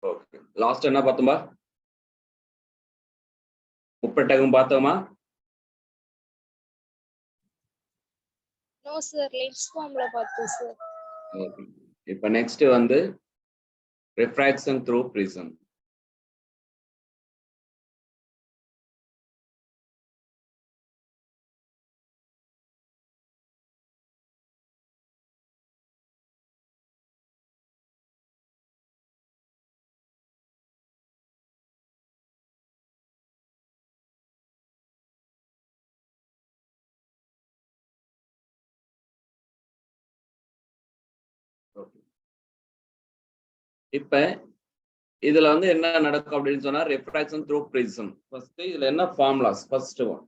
Okay last என்ன பார்த்தோம்பா முப்பட்டகம் பார்த்தோமா நோ சார் லென்ஸ் ஃபார்ம்ல பார்த்தோம் சார் ஓகே இப்போ நெக்ஸ்ட் வந்து ரிஃப்ராக்ஷன் த்ரூ ப்ரிசம் இப்ப இதுல வந்து என்ன நடக்கும் அப்படின்னு சொன்னா ரிஃப்ராக்ஷன் த்ரூ ப்ரிசம் ஃபர்ஸ்ட் இதுல என்ன ஃபார்முலாஸ் ஃபர்ஸ்ட் ஒன்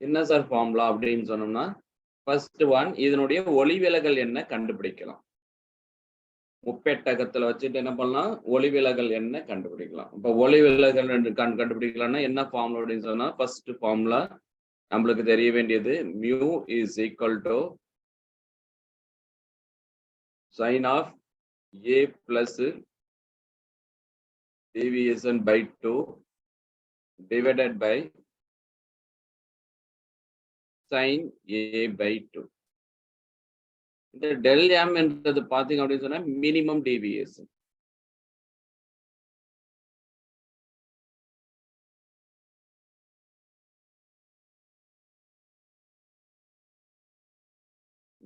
என்ன சார் ஃபார்முலா அப்படின்னு சொன்னோம்னா ஃபர்ஸ்ட் ஒன் இதனுடைய ஒளிவிலகல் என்ன கண்டுபிடிக்கலாம் முப்பெட்டகத்துல வச்சுட்டு என்ன பண்ணலாம் ஒளிவிலகல் என்ன கண்டுபிடிக்கலாம் இப்ப ஒளிவிலகல் கண்டுபிடிக்கலாம்னா என்ன ஃபார்முலா அப்படின்னு சொன்னா ஃபர்ஸ்ட் ஃபார்முலா நம்மளுக்கு தெரிய வேண்டியது mu is equal to sin of a plus deviation by 2 divided by sin a by 2. இந்த del m என்றது பாத்தீங்க அப்படின்னு சொன்னா மினிமம் டீவியேஷன்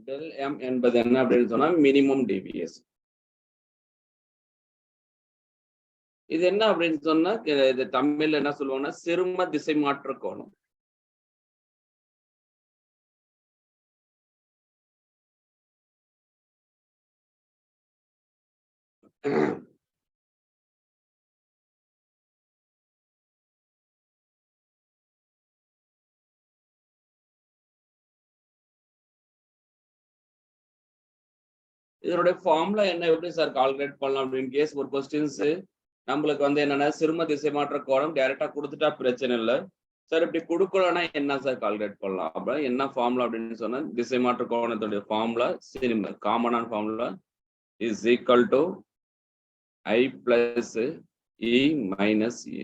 del m என்பது என்ன அப்படின்னு சொன்னா மினிமம் டீவியேஷன் இது என்ன அப்படின்னு சொன்னா இது தமிழ்ல என்ன சொல்லுவாங்கன்னா சிறும திசை மாற்ற கோணம் இதனுடைய ஃபார்முலா என்ன எப்படி சார் கால்குலேட் பண்ணலாம் அப்படின்னு கேஸ் ஒரு கொஸ்டின்ஸ் நம்மளுக்கு வந்து என்னன்னா சிறும திசை மாற்ற கோணம் டைரக்டா கொடுத்துட்டா பிரச்சனை இல்லை சார் இப்படி கொடுக்கலன்னா என்ன சார் கால்குலேட் பண்ணலாம் அப்ப என்ன ஃபார்முலா அப்படின்னு சொன்னா திசை மாற்ற கோணத்துடைய ஃபார்முலா சிறும காமனான formula is equal to I plus E minus E.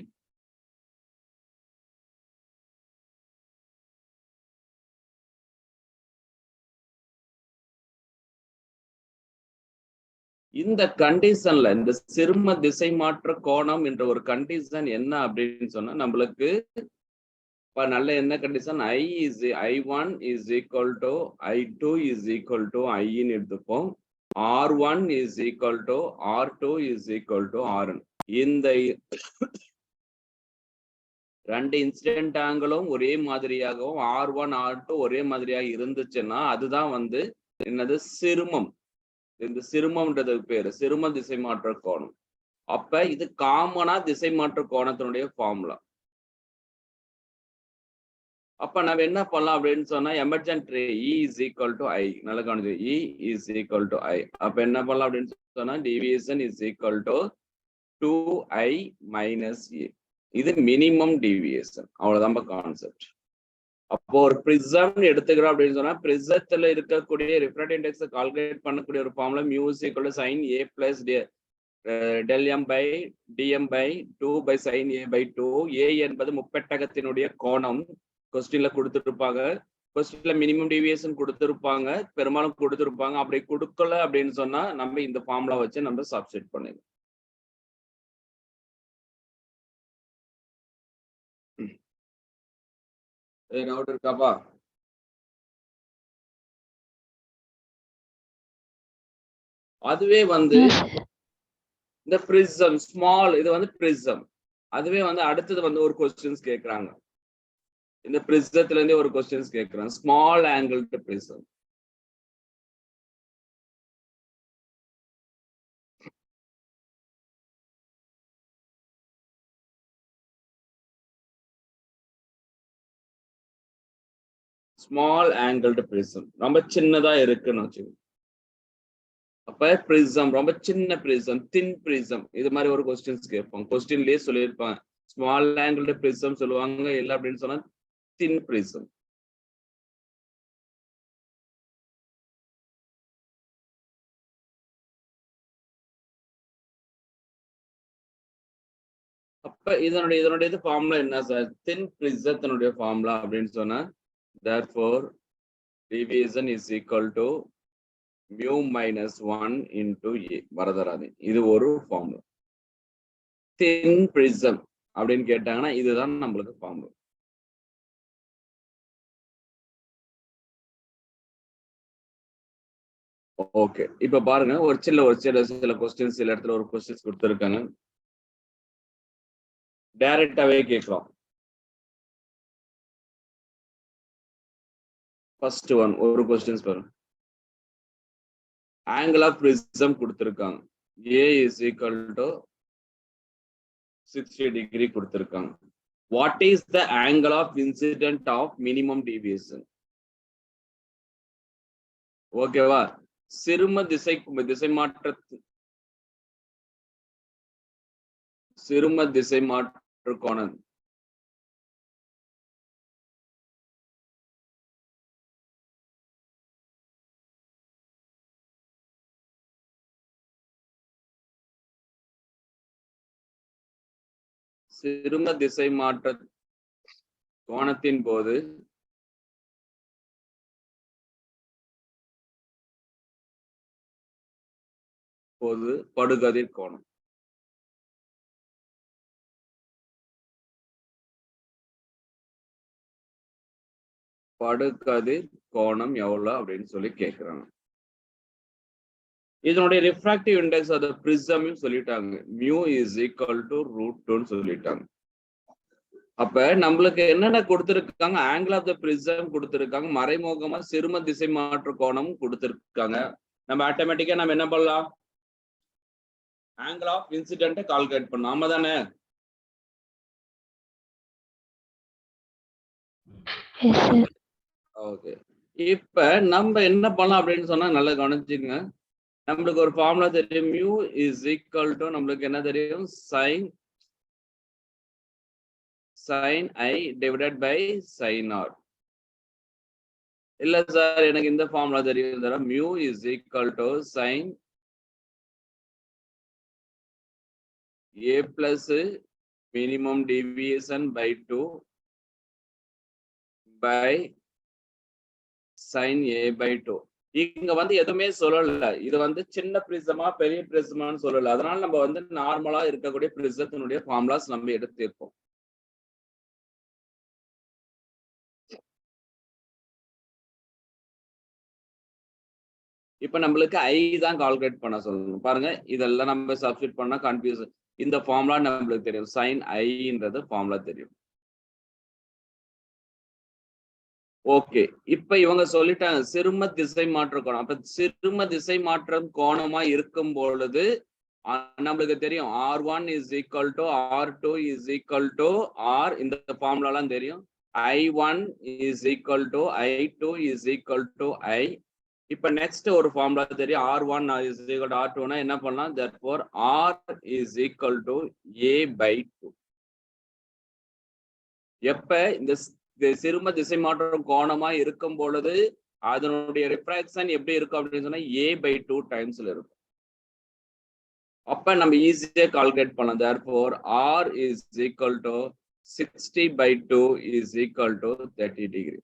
இந்த கண்டிஷன்ல இந்த சிறும திசை மாற்ற கோணம் என்ற ஒரு கண்டிஷன் என்ன அப்படின்னு சொன்னா நம்மளுக்கு நல்ல என்ன condition I1 is equal to I2 is equal to I ன்னு எடுத்துப்போம் R1 is equal to R2 is equal to Rn. இந்த ரெண்டு இன்சிடென்ட் ஆங்கிளும் ஒரே மாதிரியாகவும் R1 R2 ஒரே மாதிரியாக இருந்துச்சுன்னா அதுதான் வந்து என்னது சிறுமம் இந்த சிறுமம்ன்றது பேரு சிறும திசை மாற்ற கோணம் அப்ப இது காமனா திசை மாற்ற கோணத்தினுடைய ஃபார்முலா அப்ப நம்ம என்ன பண்ணலாம் அப்படின்னு சொன்னா emergent E is equal to I நல்ல கவனிச்சு E is equal to I அப்ப என்ன பண்ணலாம் அப்படின்னு சொன்னா deviation is equal to 2I minus A இது மினிமம் டீவியேஷன் அவ்வளவுதான் கான்செப்ட் அப்போ ஒரு பிரிசம் எடுத்துக்கிறோம் அப்படின்னு சொன்னா பிரிசத்துல இருக்கக்கூடிய ரிஃப்ராக்டிவ் இண்டெக்ஸ் கால்குலேட் பண்ணக்கூடிய ஒரு formula mu is equal to sin A plus del m by dm by 2 by sin A by 2 A என்பது முப்பெட்டகத்தினுடைய கோணம் கொஸ்டின்ல கொடுத்துருப்பாங்க கொஸ்டின்ல மினிமம் டீவியேஷன் கொடுத்துருப்பாங்க பெரும்பாலும் கொடுத்துருப்பாங்க அப்படி கொடுக்கல அப்படின்னு சொன்னா நம்ம இந்த ஃபார்முலா வச்சு நம்ம சப்ஸ்டிட் பண்ணிடலாம் டவுட் இருக்காப்பா அதுவே வந்து இந்த பிரிசம் ஸ்மால் இது வந்து பிரிசம் அதுவே வந்து அடுத்தது வந்து ஒரு கொஸ்டின்ஸ் கேட்கறாங்க இந்த பிரிசத்துல இருந்தே ஒரு கொஸ்டின்ஸ் கேட்கறாங்க small angle prism small angle prism ரொம்ப சின்னதா இருக்குன்னு வச்சுக்கோங்க அப்ப பிரிசம் ரொம்ப சின்ன பிரிசம் தின் பிரிசம் இது மாதிரி ஒரு கொஸ்டின்ஸ் கேட்பாங்க கொஸ்டின்லயே சொல்லியிருப்பாங்க ஸ்மால் ஆங்கிள் பிரிசம் சொல்லுவாங்க இல்லை அப்படின்னு சொன்னா தின் பிரிசம் அப்ப இதனுடைய ஃபார்முலா என்ன சார்? தின் ப்ரிஸத்தினுடைய ஃபார்முலா அப்படின்னு சொன்னா therefore deviation is equal to mu minus 1 into a. வரதராது, இது ஒரு ஃபார்முலா. தின் ப்ரிஸம் அப்படின்னு கேட்டாங்கன்னா இதுதான் நம்மளுக்கு ஃபார்முலா. ஓகே, இப்ப பாருங்க ஒரு சில கொஸ்டின்ஸ் சில இடத்துல ஒரு கொஸ்டின்ஸ் கொடுத்துருக்காங்க, டைரக்டாவே கேட்கலாம். ஃபர்ஸ்ட் ஒன் ஒரு கொஸ்டின்ஸ் பாருங்க. ஆங்கிள் ஆஃப் பிரிசம் கொடுத்துருக்காங்க, A is equal to 60 degree கொடுத்துருக்காங்க. What is the angle of incident of minimum deviation? ஓகேவா? சிறும திசை மாற்று கோணம் சிறும திசை மாற்ற கோணத்தின் போது படுகதிர் கோணம். படுகதிர் கோணம் எவ்வளவு அப்படின்னு சொல்லி கேட்கிறாங்க. இதனுடைய refractive index of the prism சொல்லிட்டாங்க, mu is equal to √2 ன்னு சொல்லிட்டாங்க. அப்ப நம்மளுக்கு என்னென்ன கொடுத்திருக்காங்க? ஆங்கிள் ஆஃப் தி பிரிசம் கொடுத்திருக்காங்க, மறைமுகமா சிறும திசை மாற்று கோணம் கொடுத்திருக்காங்க. நம்ம ஆட்டோமேட்டிக்கா நம்ம என்ன பண்ணலாம்? ஆங்கிள் ஆஃப் இன்சிடென்ட்டை கால்குலேட் பண்ணலாம். ஆமா தானே? ஓகே, இப்ப நம்ம என்ன பண்ணலாம் அப்படின்னு சொன்னா நல்லா கவனிச்சுங்க. நம்மளுக்கு ஒரு ஃபார்முலா தெரியும், mu is equal to நம்மளுக்கு என்ன தெரியும்? sin I divided by sin R. இல்ல சார் எனக்கு இந்த ஃபார்முலா தெரியும் sir, mu is equal to sin A plus minimum deviation by 2 by sin A by 2. இங்க வந்து எதுவுமே சொல்லல, இது வந்து சின்ன பிரிசமா பெரிய பிரிசமான்னு சொல்லல. அதனால நம்ம வந்து நார்மலா இருக்கக்கூடிய பிரிசத்தினுடைய ஃபார்முலாஸ் நம்ம எடுத்திருக்கோம். இப்ப நம்மளுக்கு ஐ தான் கால்குலேட் பண்ண சொல்லணும். பாருங்க, இதெல்லாம் நம்ம சப்ஸ்டிட் பண்ணா கன்ஃபியூஸ். இந்த ஃபார்முலா நம்மளுக்கு தெரியும், sin ஐன்றது ஃபார்முலா தெரியும். ஓகே, இப்ப இவங்க சொல்லிட்டாங்க சிறும திசை மாற்ற கோணம். அப்ப சிறும திசை மாற்றம் கோணமா இருக்கும் பொழுது நம்மளுக்கு தெரியும் R1 is equal to R2 is equal to R. இந்த ஃபார்முலா எல்லாம் தெரியும். I1 is equal to I2 is equal to I. இப்ப நெக்ஸ்ட் ஒரு ஃபார்முலா தெரியும், R1 is equal to R2 னா என்ன பண்ணலாம்? therefore R is equal to A by 2. எப்ப இந்த சிறும திசை மாற்றம் கோணமா இருக்கும் பொழுது அதனுடைய ரிஃப்ராக்ஷன் எப்படி இருக்கும் அப்படின்னு சொன்னா A by 2 டைம்ஸ்ல இருக்கும். அப்ப நம்ம ஈஸியா கால்குலேட் பண்ணலாம். therefore R is equal to 60 by 2 is equal to 30 degree.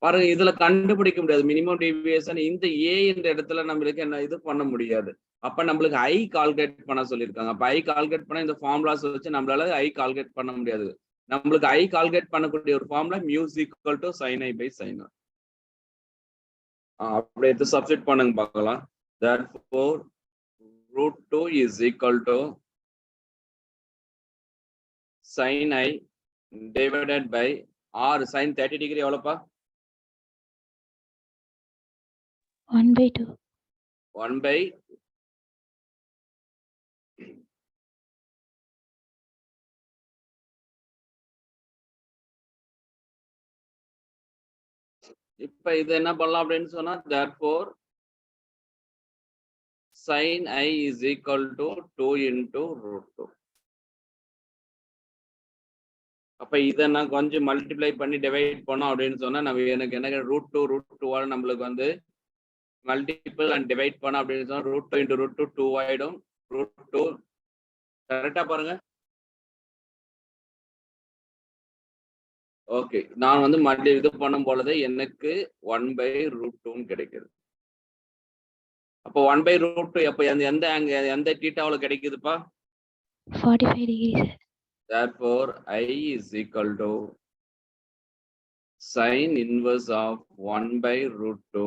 பாருங்க, இதுல கண்டுபிடிக்க முடியாது மினிமம் டீவியேஷன். இந்த A என்ற இடத்துல நம்மளுக்கு என்ன இது பண்ண முடியாது. அப்ப நம்மளுக்கு ஐ கால்குலேட் பண்ண சொல்லியிருக்காங்க. அப்ப ஐ கால்குலேட் பண்ண இந்த ஃபார்முலாஸ் வச்சு நம்மளால ஐ கால்குலேட் பண்ண முடியாது. நம்மளுக்கு ஐ கால்குலேட் பண்ணக்கூடிய ஒரு formula mu is equal to sin I by sin R. அப்படியே எடுத்து சப்ஸ்டிட் பண்ணுங்க பார்க்கலாம். therefore √2 is equal to sin I divided by R. sin 30 degree எவ்வளவுப்பா? 1/2. 1 by இப்ப இது என்ன பண்ணலாம் அப்படின்னு சொன்னா therefore sin I is equal to 2 into √2. அப்ப இதை நான் கொஞ்சம் மல்டிப்ளை பண்ணி டிவைட் பண்ணோம் அப்படின்னு சொன்னா நம்ம எனக்கு என்ன √2 நம்மளுக்கு வந்து மல்டிபிள் அண்ட் டிவைட் பண்ணோம் அப்படின்னு சொன்னா √2 into √2 2 ஆயிடும். √2 கரெக்டா பாருங்க. ஓகே, நான் வந்து மல்டி இது பண்ணும் பொழுது எனக்கு 1/√2 கிடைக்குது. அப்போ 1/√2 அப்ப எந்த தீட்டாவுல கிடைக்குதுப்பா? 45 degrees. Therefore I is equal to sin inverse of 1/√2.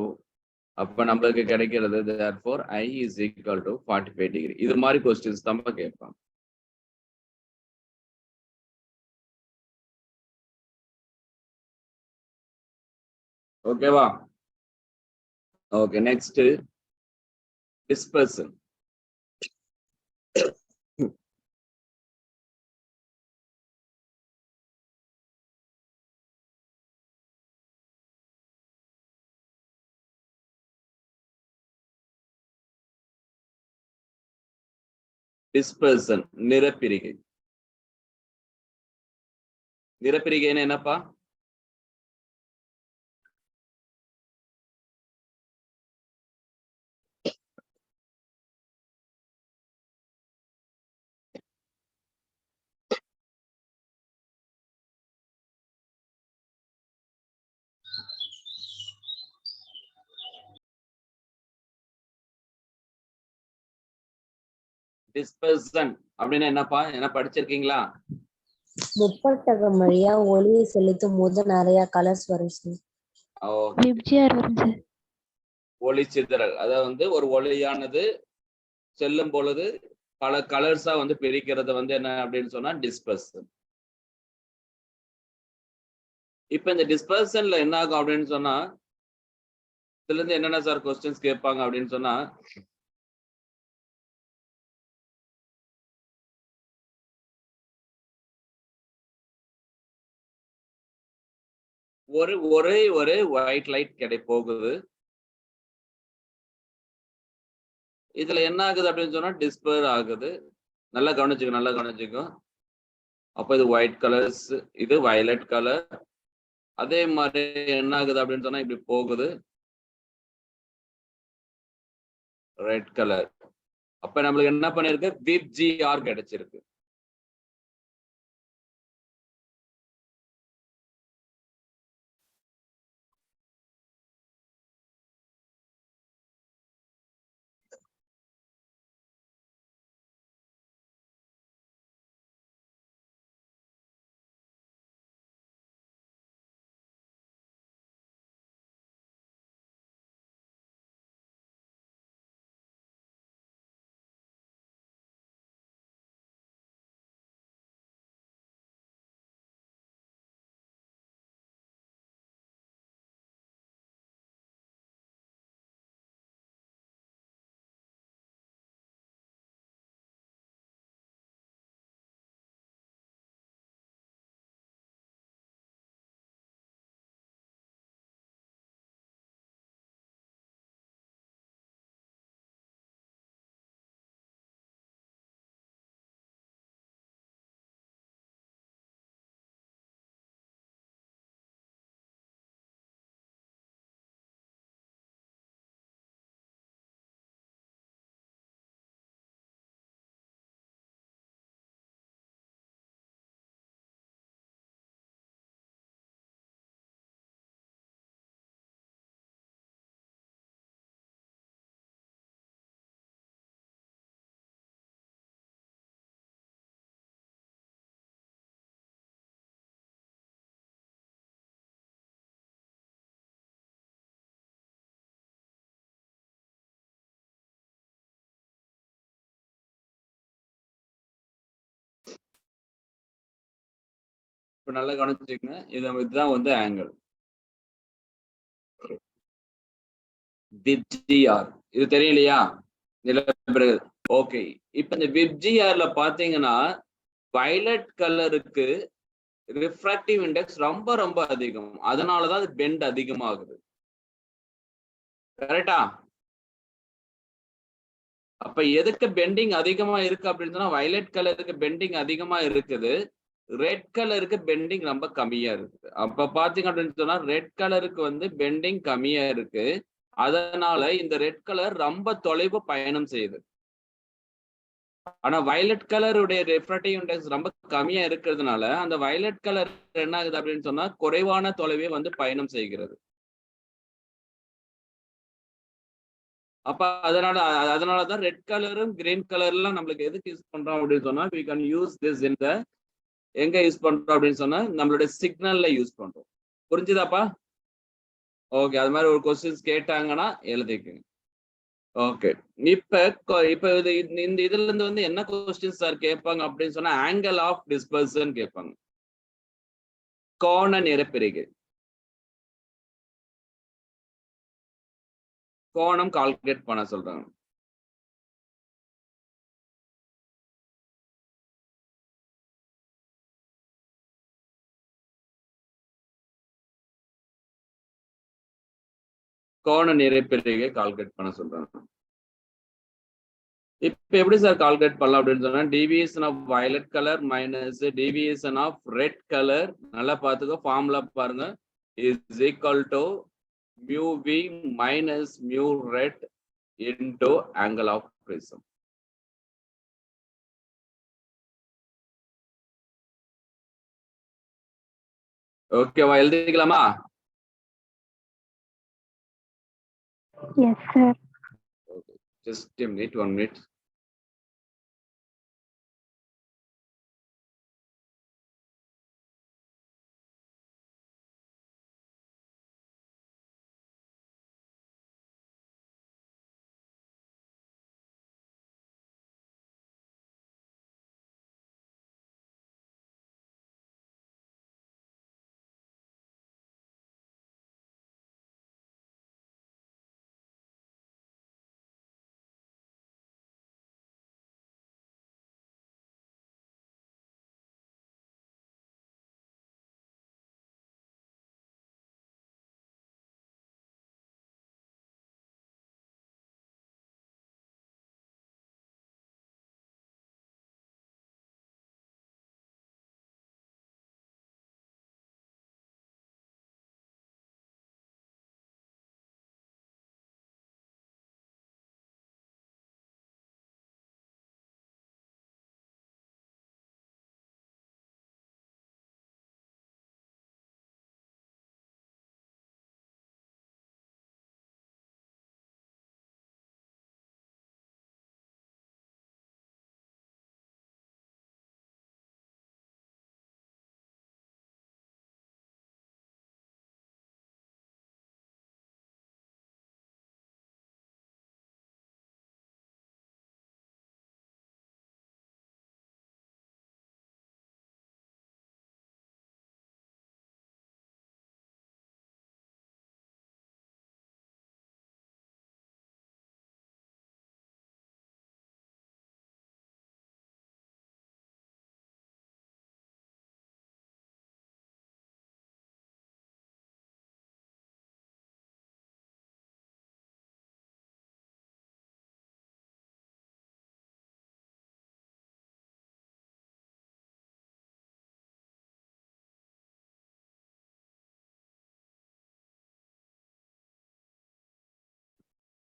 அப்ப நம்மளுக்கு கிடைக்கிறது therefore I is equal to 45 degree. இது மாதிரி கொஸ்டின்ஸ் தான் கேட்பாங்க. ஓகேவா? Okay, next dispersion. டிஸ்பர்சன் நிறப்பிரிகை. நிறப்பிரிகைன்னு என்னப்பா? டிஸ்பர்சன் அப்படின்னா என்னப்பா? என்ன படிச்சிருக்கீங்களா? முப்பட்டகம் வழியா ஒளியை செலுத்தும் போது நிறைய கலர்ஸ் வரும் சார். விப்ஜிஆர் வரும் சார். ஒளி சிதறல், அதாவது வந்து ஒரு ஒளியானது செல்லும் பொழுது பல கலர்ஸா வந்து பிரிக்கிறது வந்து என்ன அப்படின்னு சொன்னா டிஸ்பர்சன். இப்ப இந்த டிஸ்பர்சன்ல என்ன ஆகும் அப்படின்னு சொன்னா, இதுல இருந்து என்னென்ன சார் கொஸ்டின்ஸ் கேட்பாங்க அப்படின்னு சொன்னா, ஒரே ஒயிட் லைட் போகுது. இதுல என்ன ஆகுது அப்படின்னு சொன்னா டிஸ்பர் ஆகுது. நல்லா கவனிச்சுக்கும். அப்ப இது ஒயிட் கலர்ஸ், இது வயலட் கலர். அதே மாதிரி என்ன ஆகுது அப்படின்னு சொன்னா இப்படி போகுது ரெட் கலர். அப்ப நம்மளுக்கு என்ன பண்ணிருக்கு? விப்ஜிஆர் கிடைச்சிருக்கு. இப்ப நல்லா கவனிச்சுக்கங்க. இதுதான் வந்து ஆங்கிள் விப்ஜிஆர். இது தெரியலையா? ஓகே, இப்ப இந்த விப்ஜிஆர்ல பாத்தீங்கன்னா வயலட் கலருக்கு ரிஃப்ராக்டிவ் இண்டெக்ஸ் ரொம்ப அதிகம். அதனாலதான் அது பெண்ட் அதிகமாகுது. கரெக்டா? அப்ப எதுக்கு பெண்டிங் அதிகமா இருக்கு அப்படின்னு சொன்னா வயலட் கலருக்கு பெண்டிங் அதிகமா இருக்குது, ரெட் கலருக்கு பெண்டிங் ரொம்ப கம்மியா இருக்கு. அப்ப பாத்தீங்க அப்படின்னு சொன்னா ரெட் கலருக்கு வந்து பெண்டிங் கம்மியா இருக்கு. அதனால இந்த ரெட் கலர் ரொம்ப தொலைவு பயணம் செய்யுது. ஆனா வயலட் கலருடைய ரெஃப்ராக்டிவ் இண்டெக்ஸ் ரொம்ப கம்மியா இருக்கிறதுனால அந்த வயலட் கலர் என்ன ஆகுது அப்படின்னு சொன்னா குறைவான தொலைவே வந்து பயணம் செய்கிறது. அப்ப அதனாலதான் ரெட் கலரும் கிரீன் கலர்லாம் நம்மளுக்கு எதுக்கு யூஸ் பண்றோம் அப்படின்னு சொன்னா we can use this in the எங்க யூஸ் பண்றோம் அப்படின்னு சொன்னா நம்மளுடைய சிக்னல்ல யூஸ் பண்றோம். புரிஞ்சுதாப்பா? ஓகே, அது மாதிரி ஒரு கொஸ்டின்ஸ் கேட்டாங்கன்னா எழுதிக்குங்க. ஓகே, இப்ப இந்த இதுல இருந்து வந்து என்ன கொஸ்டின் சார் கேட்பாங்க அப்படின்னு சொன்னா ஆங்கிள் ஆஃப் டிஸ்பர்சன் கேட்பாங்க. கோண நிறப்பிரிகை, கோணம் கால்குலேட் பண்ண சொல்றாங்க. கோண நிறப்பிரிகை கால்குலேட் பண்ண சொல்றாங்க. இப்ப எப்படி சார் கால்குலேட் பண்ணலாம் அப்படின்னு சொன்னா deviation of violet colour minus deviation of red colour, நல்லா பார்த்துக்கோ ஃபார்முலா பாருங்க, is equal to mu v minus mu red into angle of prism. ஓகேவா, எழுதிக்கலாமா? Yes, sir. Okay, just a minute, 1 minute.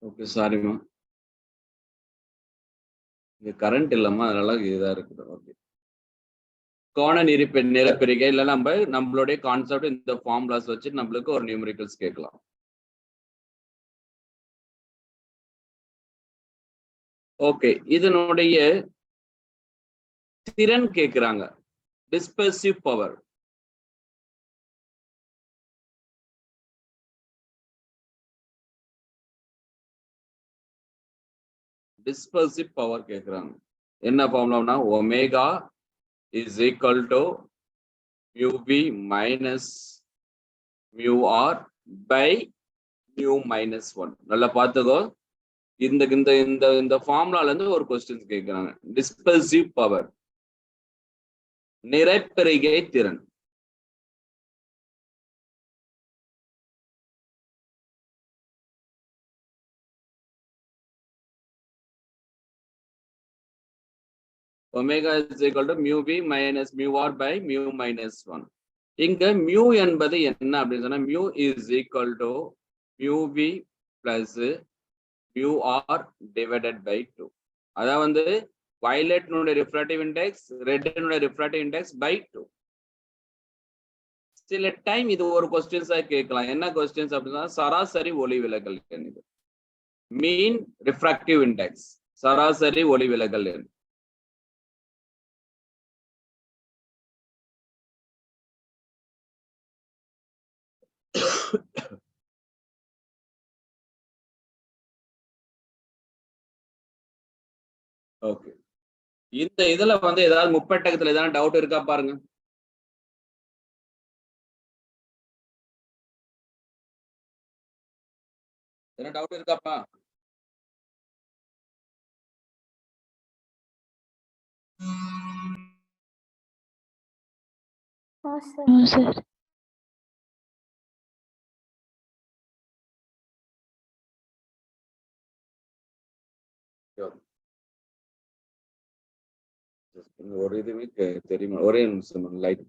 Okay, சாரிம்மா, இங்க current இல்லம்மா, அதனால இதா இருக்குது. ஓகே, கோண நிறப்பிரிகை இல்ல நம்மளுடைய கான்செப்ட் இந்த ஃபார்முலாஸ் வச்சு நம்மளுக்கு ஒரு நியூமெரிக்கல்ஸ் கேட்கலாம். ஓகே, இதனுடைய திறன் கேக்குறாங்க, டிஸ்பர்சிவ் பவர். டிஸ்பர்சிவ் பவர் கேக்குறாங்க. என்ன ஃபார்முலானா omega is equal to mu v minus mu r by mu minus 1. நல்லா பார்த்துக்கோ, இந்த இந்த இந்த இந்த ஃபார்முலால இருந்து ஒரு क्वेश्चंस கேக்குறாங்க. டிஸ்பர்சிவ் பவர், நிறப்பிரிகை திறன். Omega is equal to mu v minus mu r by mu minus 1. இங்க mu என்பது என்ன அப்படின்னு சொன்னா mu is equal to mu v plus mu r divided by 2. அதாவது violet refractive index, red refractive index by 2. சில time இது ஒரு கொஸ்டின்ஸா கேட்கலாம். என்ன கொஸ்டின்ஸ் அப்படின்னா சராசரி ஒளி விலகல் எண், இது மீன் ரிஃப்ராக்டிவ் இண்டெக்ஸ், சராசரி ஒளி விலகல் எண். ஓகே, இந்த இதுல ஏதாவது முப்பெட்டகத்துல ஏதாவது டவுட் இருக்கா பாருங்க. என்ன டவுட் இருக்காப்பா? No, sir. No, sir. ஒரு இதுவே தெரியுமா? ஒரே நிமிஷம் லைட்.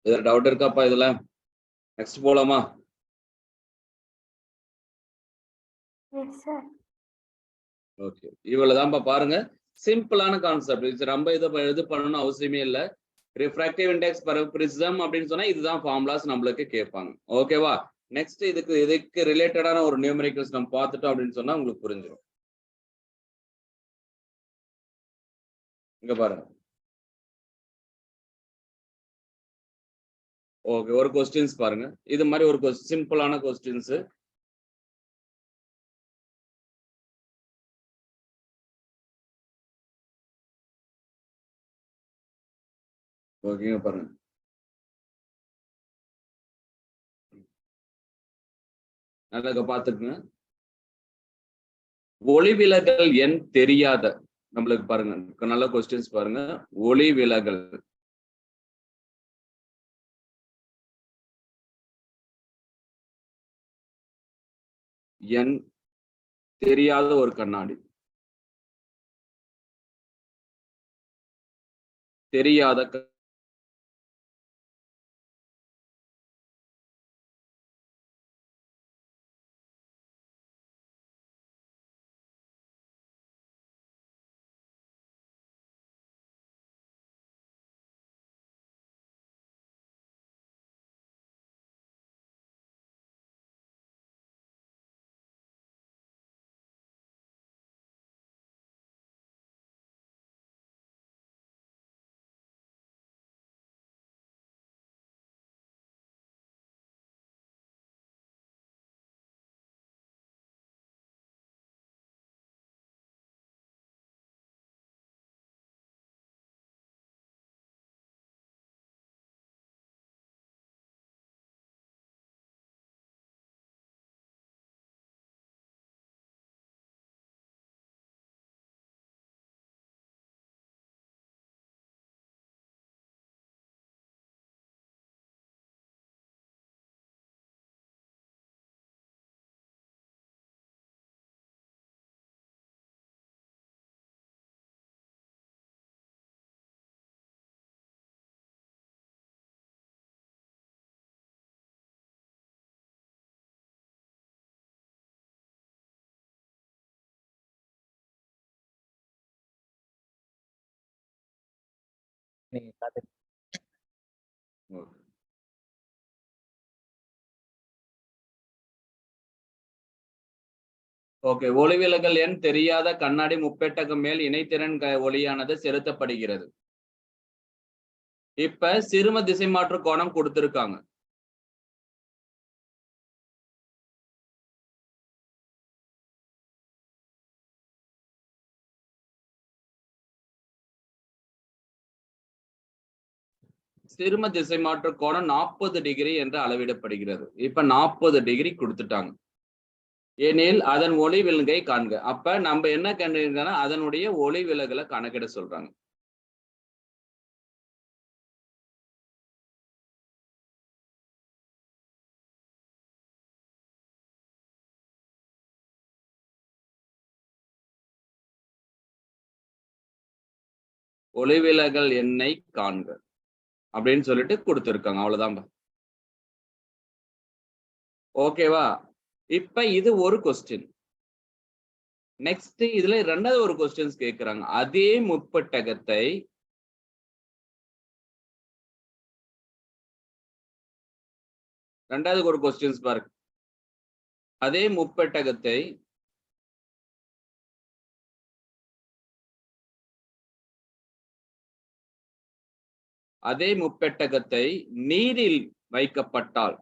இதுல டவுட் இருக்காப்பா? இதுல நெக்ஸ்ட் போலாமா? Yes, sir. ஓகே, இவ்வளவுதான்ப்பா. பாருங்க, சிம்பிளான கான்செப்ட். இது ரொம்ப இது பண்ணணும் அவசியமே இல்லை. ரிஃப்ராக்டிவ் இண்டெக்ஸ் பர் பிரிசம் அப்படின்னு சொன்னா இதுதான் ஃபார்முலாஸ் நம்மளுக்கு கேட்பாங்க. ஓகேவா? நெக்ஸ்ட் இதுக்கு ரிலேட்டடான ஒரு நியூமெரிக்கல்ஸ் நம்ம பார்த்துட்டோம் அப்படின்னு சொன்னா உங்களுக்கு புரிஞ்சிடும். இங்க பாருங்க. ஓகே, ஒரு கொஸ்டின்ஸ் பாருங்க. இது மாதிரி ஒரு சிம்பிளான கொஸ்டின்ஸ். ஓகேங்க, பாருங்க. நல்லா பாத்துக்குங்க. ஒளி விலகல் எண் தெரியாத நம்மளுக்கு பாருங்க, நல்ல கொஸ்டின்ஸ் பாருங்க. ஒளி விலகல் எண் தெரியாத ஒரு கண்ணாடி, தெரியாத நீங்க காட்டு. ஓகே, ஒளிவிலகல் எண் தெரியாத கண்ணாடி முப்பெட்டகம் மேல் இணைத்திறன் ஒளியானது செலுத்தப்படுகிறது. இப்ப சிறும திசை மாற்று கோணம் கொடுத்திருக்காங்க. சிறும திசை மாற்று கோணம் 40 டிகிரி என்று அளவிடப்படுகிறது. இப்ப 40 டிகிரி கொடுத்துட்டாங்க. எனில் அதன் ஒளி விலகலை காண்க. அப்ப நம்ம என்ன கண்டுனா அதனுடைய ஒளி விலகலை கணக்கிட சொல்றாங்க. ஒளி விலகல் எண்ணை காண்க அப்படின்னு சொல்லிட்டு கொடுத்துருக்காங்க. அவ்வளவுதான். ஓகேவா? இப்ப இது ஒரு கொஸ்டின். நெக்ஸ்ட் இதுல ரெண்டாவது ஒரு கொஸ்டின்ஸ் கேட்கிறாங்க. அதே முப்பட்டகத்தை ரெண்டாவது ஒரு கொஸ்டின்ஸ் பாருங்க. அதே முப்பட்டகத்தை நீரில் வைக்கப்பட்டால்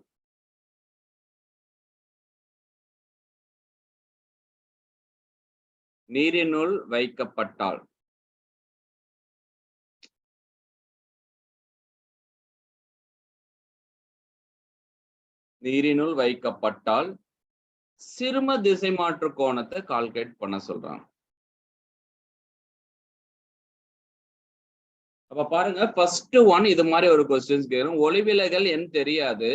நீரினுள் வைக்கப்பட்டால் சிறும திசை மாற்று கோணத்தை கால்குலேட் பண்ண சொல்றாங்க. அப்ப பாருங்க, ஃபர்ஸ்ட் ஒன் இது மாதிரி ஒரு கொஸ்டின்ஸ் கேட்கும். ஒளிவிலகல் எண் தெரியாது.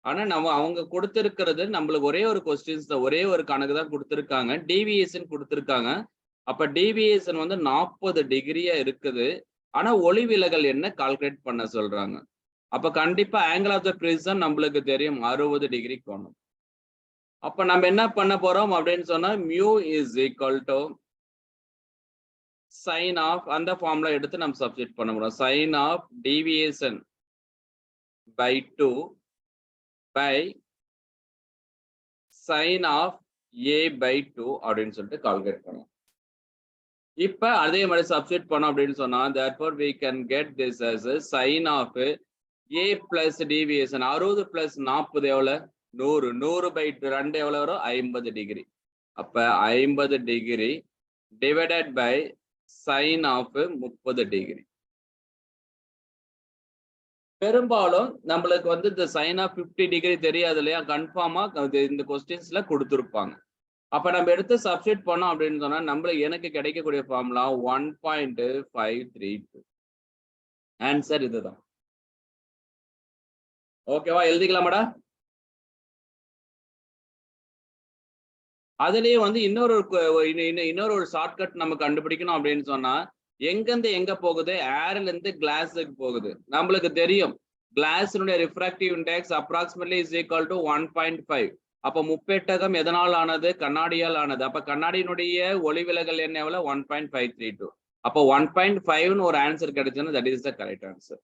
ஆனா அவங்க கொடுத்திருக்கிறது நம்மளுக்கு ஒரே ஒரு கொஸ்டின்ஸ் தான், ஒரே ஒரு கணக்கு தான் கொடுத்திருக்காங்க. டிவியேஷன் கொடுத்திருக்காங்க. அப்ப டிவியேஷன் வந்து 40 டிகிரியா இருக்குது. ஆனா ஒளிவிலகல் என்ன கால்குலேட் பண்ண சொல்றாங்க. அப்ப கண்டிப்பா ஆங்கிள் ஆஃப் த பிரிசம் நம்மளுக்கு தெரியும் 60 டிகிரி கோணம். அப்ப நம்ம என்ன பண்ண போறோம் அப்படின்னு சொன்னா mu is equal to sine of, அந்த ஃபார்முலா எடுத்து நம்ம சப்ஸ்டிட் பண்ண போறோம். Sine of deviation by 2 by sine of A by 2 அப்படின்னு சொல்லிட்டு கால்குலேட் பண்ணுவோம். இப்ப அதே மாதிரி சப்ஸ்டிட் பண்ணோம் அப்படின்னு சொன்னா therefore we can get this as a sin of a plus deviation. 60 plus 40 எவ்வளவு? 100. 100 by 2 எவ்வளவு வரும்? 50 டிகிரி. அப்ப 50 degree divided by sin of 30 degree. பெரும்பாலும் நம்மளுக்கு வந்து இந்த sin of 50 டிகிரி தெரியாது இல்லையா? கன்ஃபார்மா இந்த கொஸ்டின்ஸ்ல கொடுத்துருப்பாங்க. அப்ப நம்ம எடுத்து சப்ஸ்டிட் பண்ணோம் அப்படின்னு சொன்னா நம்மளுக்கு எனக்கு கிடைக்கக்கூடிய ஃபார்முலா 1.532. ஆன்சர் இதுதான். ஓகேவா? எழுதிக்கலாமாடா? அதுலயே வந்து இன்னொரு ஒரு ஷார்ட்கட் நம்ம கண்டுபிடிக்கணும் அப்படின்னு சொன்னா எங்கிருந்து எங்க போகுது? ஏர்ல இருந்து கிளாஸுக்கு போகுது. நம்மளுக்கு தெரியும் கிளாஸினுடைய refractive index approximately is equal to 1.5. அப்ப முப்பெட்டகம் எதனால் ஆனது? கண்ணாடியால் ஆனது. அப்ப கண்ணாடியினுடைய ஒளி விலகல் எண் எவ்வளவு? 1.532. அப்போ 1.5 ஒரு ஆன்சர் கிடைச்சுன்னா that is the correct answer.